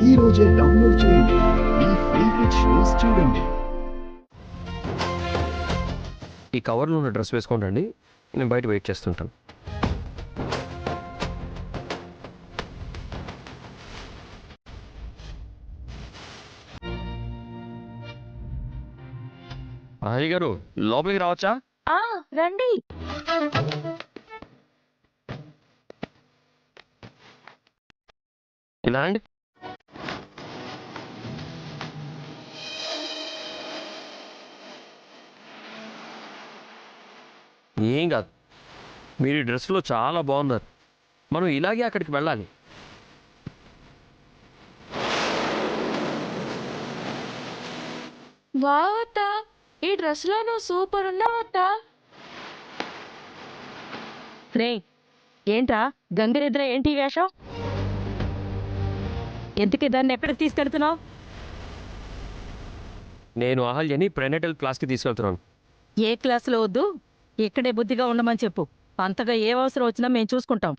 ఈ రోజే డౌన్లోడ్ చేయండి. మీ ఫేవరెట్ షోస్ చూడండి. ఈ కవర్లో ఉన్న డ్రెస్ వేసుకోండి, నేను బయట వెయిట్ చేస్తుంటాను. అయ్య గారు, లోపలికి రావచ్చా? రండి. ఇలా అండి. ఏం కాదు, మీరు ఈ డ్రెస్లో చాలా బాగున్నారు. మనం ఇలాగే అక్కడికి వెళ్ళాలి. వావత్త, ఈ డ్రెస్ లో నువ్వు సూపర్ ఉన్నావత్త. రే, ఏంట్రా గంగిరెద్దున ఏంటి ఈ వేషం? ఎందుకు దాన్ని ఎక్కడికి తీసుకెళ్తున్నావు? నేను అహల్యని ప్రెనేటల్ క్లాస్కి తీసుకెళ్తున్నాను. ఏ క్లాసులో వద్దు, ఇక్కడే బుద్ధిగా ఉండమని చెప్పు. అంతగా ఏ అవసరం వచ్చినా మేము చూసుకుంటాం.